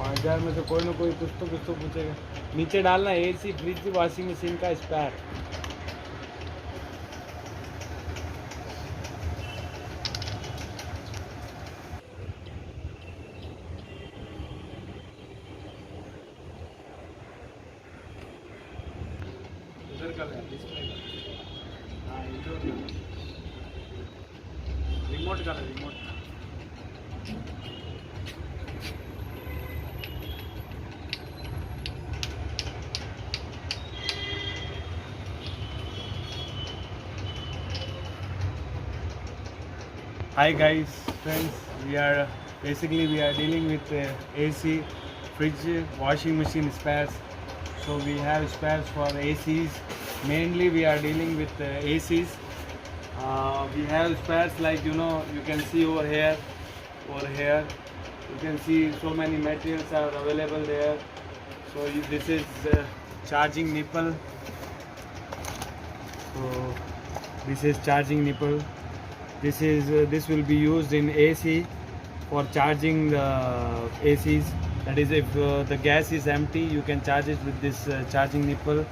5000 में तो कोई ना कोई कुछ तो पूछेगा। नीचे डालना एसी, फ्रिज, वॉशिंग मशीन का स्पेयर। इधर का डिस्प्ले का, हाँ इंडोर का, रिमोट का, remote. Hi guys, friends. We are dealing with AC, fridge, washing machine spares. So we have spares for ACs. Mainly we are dealing with ACs. We have spares like you can see over here. You can see so many materials are available there. So this is charging nipple. So this is charging nipple. This will be used in AC for charging the ACs. That is, if the gas is empty, you can charge it with this charging nipple.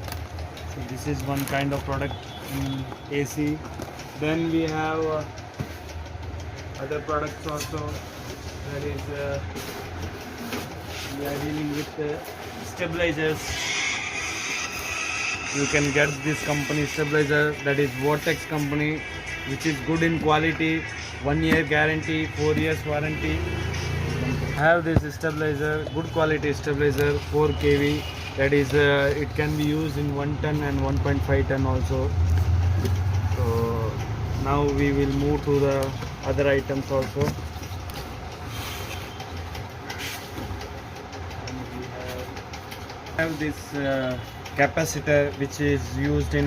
So this is one kind of product in AC. Then we have other products also. That is, we are dealing with stabilizers. You can get this company stabilizer, that is Vortex company, which is good in quality, 1 year guarantee, 4 years warranty. Have this stabilizer, good quality stabilizer, 4 kV. That is, it can be used in 1 ton and 1.5 ton also. So now we will move to the other items also. And we have this capacitor, which is used in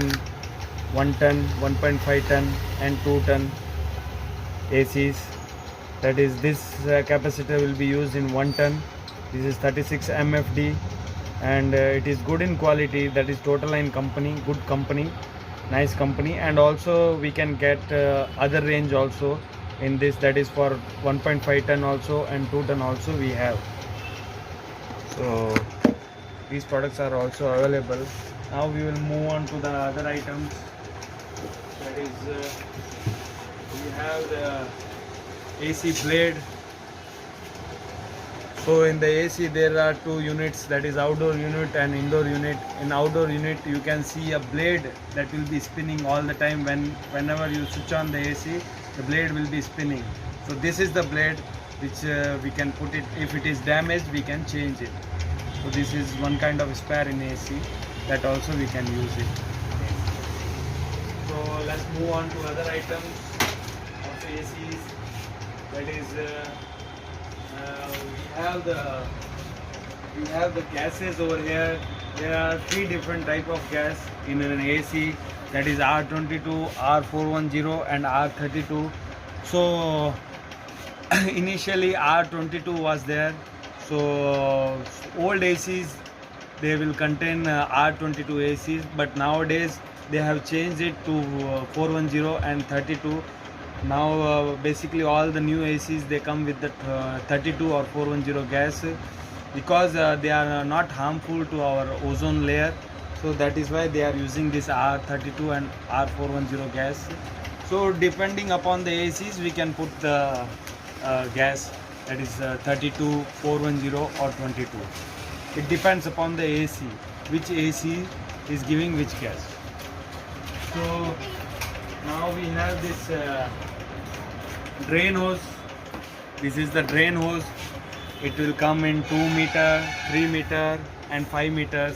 1 ton, 1.5 ton and 2 ton ACs. That is, this capacitor will be used in 1 ton. This is 36 MFD and it is good in quality. That is Total Line company, good company, nice company. And also we can get other range also in this, that is for 1.5 ton also and 2 ton also we have. So these products are also available. Now we will move on to the other items. That is, we have the AC blade. So in the AC there are 2 units, that is outdoor unit and indoor unit. In outdoor unit you can see a blade that will be spinning all the time. Whenever you switch on the AC, the blade will be spinning. So this is the blade which we can put it, if it is damaged we can change it. So this is one kind of spare in AC, that also we can use it. So let's move on to other items of ACs. That is, we have the gases over here. There are 3 different type of gas in an AC. That is R22, R410 and R32. So initially R22 was there. So old ACs, they will contain R22 ACs, but nowadays they have changed it to 410 and 32. Now basically all the new ACs, they come with the 32 or 410 gas, because they are not harmful to our ozone layer. So that is why they are using this R32 and R410 gas. So depending upon the ACs, we can put the gas, that is 32, 410 or 22. It depends upon the AC, which AC is giving which gas. So now we have this drain hose. This is the drain hose. It will come in 2 meter, 3 meter and 5 meters.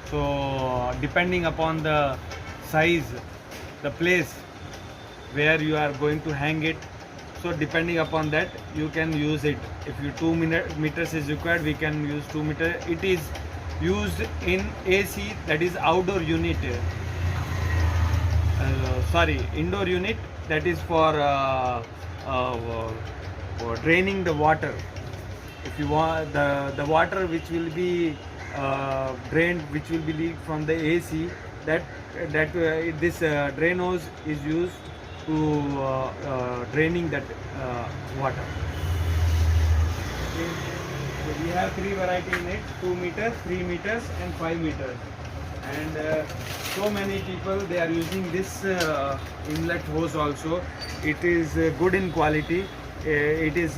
So depending upon the size, the place where you are going to hang it, so depending upon that you can use it. If you 2 meters is required, we can use 2 meter. It is used in AC, that is outdoor unit, indoor unit, that is for draining the water. If you want the water which will be drained, which will be leaked from the AC, this drain hose is used to draining that water. So we have three variety in it: 2 meters, 3 meters, and 5 meters. And so many people they are using this inlet hose also. It is good in quality. It is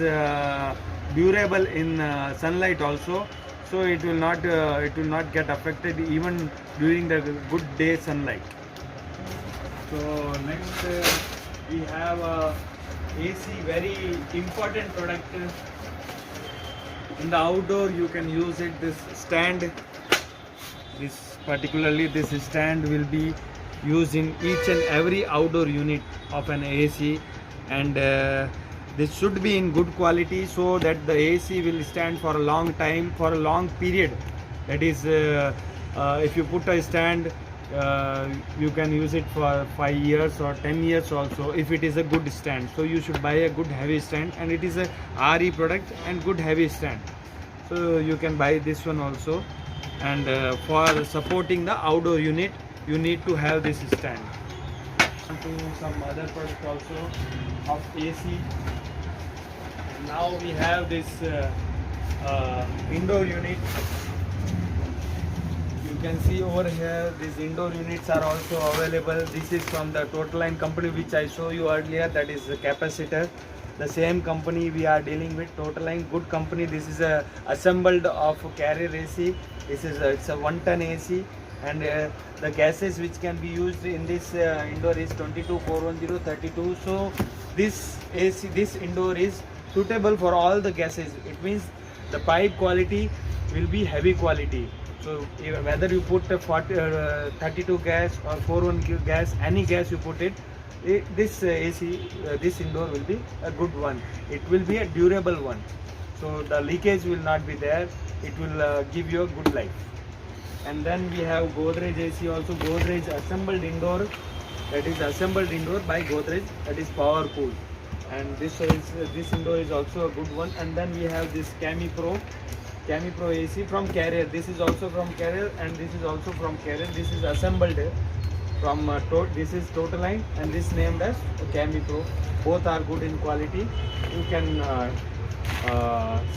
durable in sunlight also. So it will not get affected even during the good day sunlight. So next we have AC, very important product. In the outdoor you can use it. This stand, particularly this stand will be used in each and every outdoor unit of an AC, and this should be in good quality so that the AC will stand for a long time, for a long period. That is, if you put a stand, you can use it for 5 years or 10 years also if it is a good stand. So you should buy a good heavy stand, and it is a RE product and good heavy stand. So you can buy this one also. And for supporting the outdoor unit, you need to have this stand. To some other product also of AC. Now we have this indoor unit. You can see over here these indoor units are also available. This is from the Total Line company which I showed you earlier, that is the capacitor. The same company we are dealing with, Total Line, good company. This is assembled of Carrier AC. This is it's a 1 ton AC, and the gases which can be used in this indoor is 22, 410, 32. So this AC, this indoor is suitable for all the gases. It means the pipe quality will be heavy quality. So whether you put a 32 gas or 410 gas, any gas you put it, this AC, this indoor will be a good one. It will be a durable one. So the leakage will not be there. It will give you a good life. And then we have Godrej AC also. Godrej assembled indoor, that is assembled indoor by Godrej, that is power cool. And this indoor is also a good one. And then we have this Camipro AC from Carrier. This is also from Carrier, and this is also from Carrier. This is assembled from this is Total Line, and this named as Camipro. Both are good in quality. You can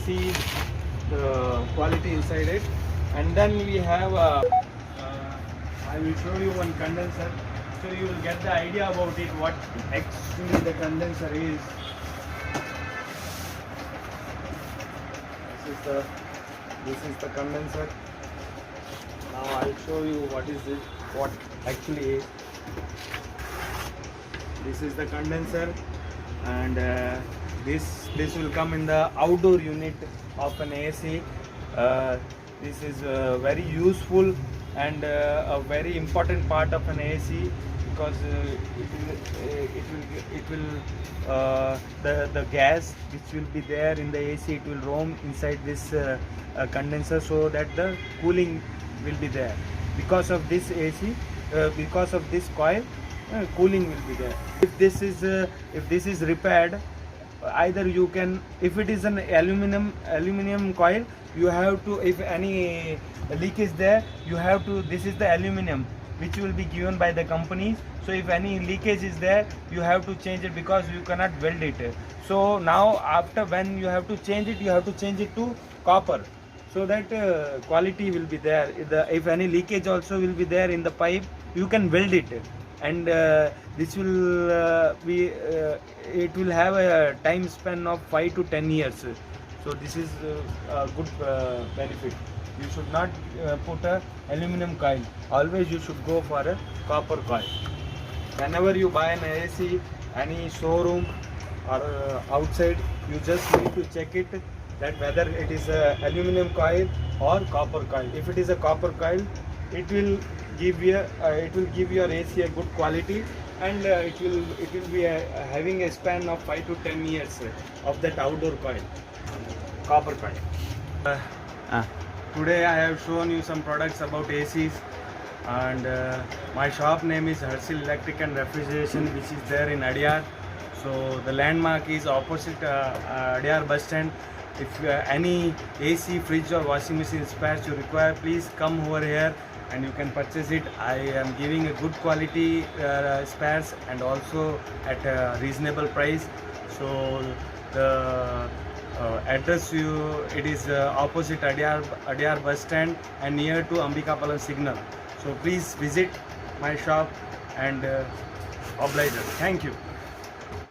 see the quality inside it. And then we have I will show you one condenser, so you will get the idea about it, what actually the condenser is. This is the condenser. Now I'll show you what is it, what actually is. This is the condenser, and this will come in the outdoor unit of an AC. This is very useful and a very important part of an AC, because the gas which will be there in the AC, it will roam inside this condenser, so that the cooling will be there. Because of this AC, because of this coil, cooling will be there. If this is repaired, either you can, if it is an aluminum coil, you have to, if any leak is there, you have to, this is the aluminum which will be given by the companies. So if any leakage is there, you have to change it, because you cannot weld it. So now after, when you have to change it, you have to change it to copper, so that quality will be there. If any leakage also will be there in the pipe, you can weld it, and this will be it will have a time span of 5 to 10 years. So this is a good benefit. You should not put a aluminum coil. Always you should go for a copper coil. Whenever you buy an AC, any showroom or outside, you just need to check it, that whether it is a aluminum coil or copper coil. If it is a copper coil, it will give your AC a good quality, and it will be having a span of 5 to 10 years of that outdoor coil, copper coil. Today I have shown you some products about ACs, and my shop name is Harshil Electric and Refrigeration, which is there in Adyar. So the landmark is opposite Adyar bus stand. If any AC, fridge or washing machine spares you require, please come over here and you can purchase it. I am giving a good quality spares, and also at a reasonable price. So address you, it is opposite Adyar bus stand and near to Ambikapalam signal. So please visit my shop and oblige us. Thank you.